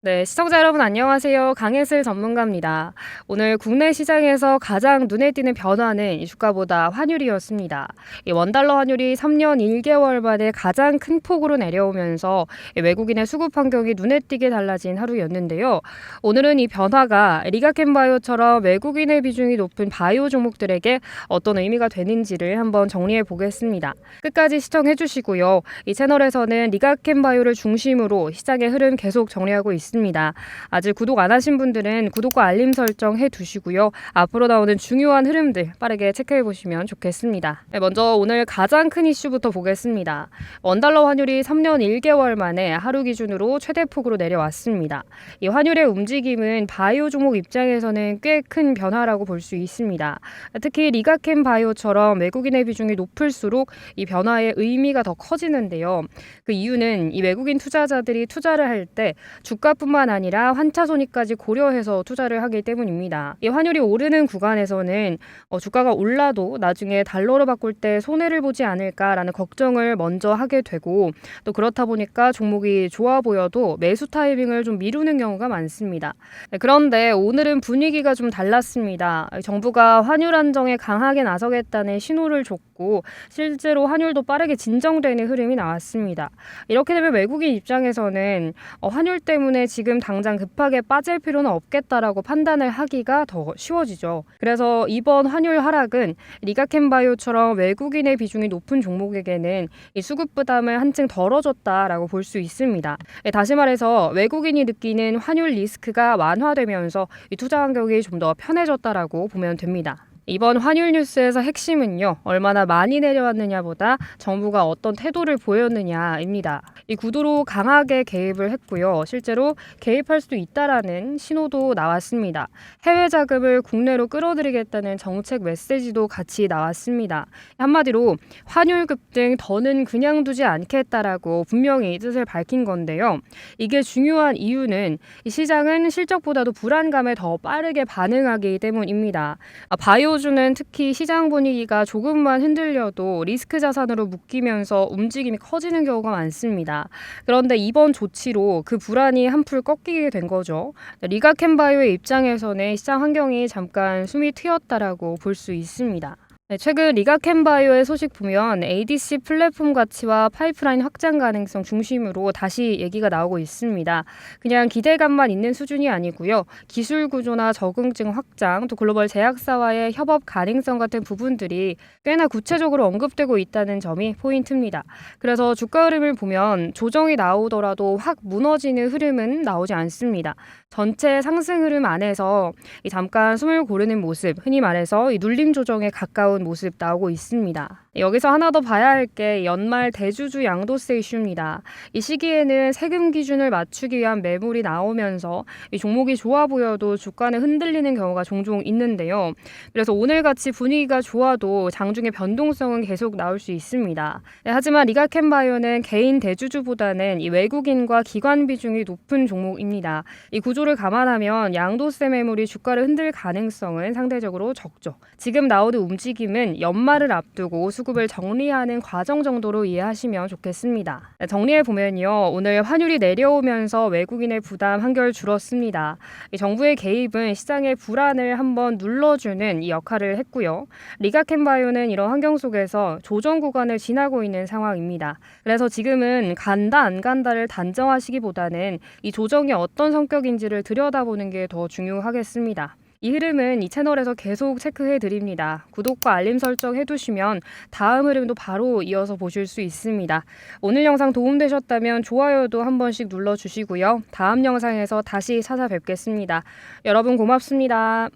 네, 시청자 여러분 안녕하세요. 강혜슬 전문가입니다. 오늘 국내 시장에서 가장 눈에 띄는 변화는 이 주가보다 환율이었습니다. 이 원달러 환율이 3년 1개월 만에 가장 큰 폭으로 내려오면서 이 외국인의 수급 환경이 눈에 띄게 달라진 하루였는데요. 오늘은 이 변화가 리가켄바이오처럼 외국인의 비중이 높은 바이오 종목들에게 어떤 의미가 되는지를 한번 정리해 보겠습니다. 끝까지 시청해 주시고요. 이 채널에서는 리가켄바이오를 중심으로 시장의 흐름 계속 정리하고 있습니다. 아직 구독 안 하신 분들은 구독과 알림 설정 해두시고요. 앞으로 나오는 중요한 흐름들 빠르게 체크해 보시면 좋겠습니다. 네, 먼저 오늘 가장 큰 이슈부터 보겠습니다. 원달러 환율이 3년 1개월 만에 하루 기준으로 최대폭으로 내려왔습니다. 이 환율의 움직임은 바이오 종목 입장에서는 꽤 큰 변화라고 볼 수 있습니다. 특히 리가켄 바이오처럼 외국인의 비중이 높을수록 이 변화의 의미가 더 커지는데요. 그 이유는 이 외국인 투자자들이 투자를 할 때 주가뿐만 아니라 환차 손익까지 고려해서 투자를 하기 때문입니다. 이 환율이 오르는 구간에서는 주가가 올라도 나중에 달러로 바꿀 때 손해를 보지 않을까라는 걱정을 먼저 하게 되고, 또 그렇다 보니까 종목이 좋아 보여도 매수 타이밍을 좀 미루는 경우가 많습니다. 네, 그런데 오늘은 분위기가 좀 달랐습니다. 정부가 환율 안정에 강하게 나서겠다는 신호를 줬고, 실제로 환율도 빠르게 진정되는 흐름이 나왔습니다. 이렇게 되면 외국인 입장에서는 환율 때문에 지금 당장 급하게 빠질 필요는 없겠다라고 판단을 하기가 더 쉬워지죠. 그래서 이번 환율 하락은 리가켄바이오처럼 외국인의 비중이 높은 종목에게는 이 수급 부담을 한층 덜어줬다라고 볼 수 있습니다. 다시 말해서 외국인이 느끼는 환율 리스크가 완화되면서 이 투자 환경이 좀 더 편해졌다라고 보면 됩니다. 이번 환율 뉴스에서 핵심은요, 얼마나 많이 내려왔느냐보다 정부가 어떤 태도를 보였느냐입니다. 이 구도로 강하게 개입을 했고요. 실제로 개입할 수도 있다라는 신호도 나왔습니다. 해외 자금을 국내로 끌어들이겠다는 정책 메시지도 같이 나왔습니다. 한마디로 환율 급등 더는 그냥 두지 않겠다라고 분명히 뜻을 밝힌 건데요. 이게 중요한 이유는 이 시장은 실적보다도 불안감에 더 빠르게 반응하기 때문입니다. 바이오주는 특히 시장 분위기가 조금만 흔들려도 리스크 자산으로 묶이면서 움직임이 커지는 경우가 많습니다. 그런데 이번 조치로 그 불안이 한풀 꺾이게 된 거죠. 리가켄바이오의 입장에서는 시장 환경이 잠깐 숨이 트였다라고 볼 수 있습니다. 네, 최근 리가켄바이오의 소식 보면 ADC 플랫폼 가치와 파이프라인 확장 가능성 중심으로 다시 얘기가 나오고 있습니다. 그냥 기대감만 있는 수준이 아니고요. 기술 구조나 적응증 확장, 또 글로벌 제약사와의 협업 가능성 같은 부분들이 꽤나 구체적으로 언급되고 있다는 점이 포인트입니다. 그래서 주가 흐름을 보면 조정이 나오더라도 확 무너지는 흐름은 나오지 않습니다. 전체 상승 흐름 안에서 잠깐 숨을 고르는 모습, 흔히 말해서 이 눌림 조정에 가까운 모습 나오고 있습니다. 여기서 하나 더 봐야 할 게 연말 대주주 양도세 이슈입니다. 이 시기에는 세금 기준을 맞추기 위한 매물이 나오면서 이 종목이 좋아 보여도 주가는 흔들리는 경우가 종종 있는데요. 그래서 오늘같이 분위기가 좋아도 장중에 변동성은 계속 나올 수 있습니다. 하지만 리가켄바이오는 개인 대주주보다는 이 외국인과 기관 비중이 높은 종목입니다. 이 구조를 감안하면 양도세 매물이 주가를 흔들 가능성은 상대적으로 적죠. 지금 나오는 움직임은 연말을 앞두고 수급을 정리하는 과정 정도로 이해하시면 좋겠습니다. 정리해보면요. 오늘 환율이 내려오면서 외국인의 부담 한결 줄었습니다. 정부의 개입은 시장의 불안을 한번 눌러주는 이 역할을 했고요. 리가켄바이오는 이런 환경 속에서 조정 구간을 지나고 있는 상황입니다. 그래서 지금은 간다 안 간다를 단정하시기보다는 이 조정이 어떤 성격인지를 들여다보는 게 더 중요하겠습니다. 이 흐름은 이 채널에서 계속 체크해 드립니다. 구독과 알림 설정 해두시면 다음 흐름도 바로 이어서 보실 수 있습니다. 오늘 영상 도움되셨다면 좋아요도 한 번씩 눌러주시고요. 다음 영상에서 다시 찾아뵙겠습니다. 여러분 고맙습니다.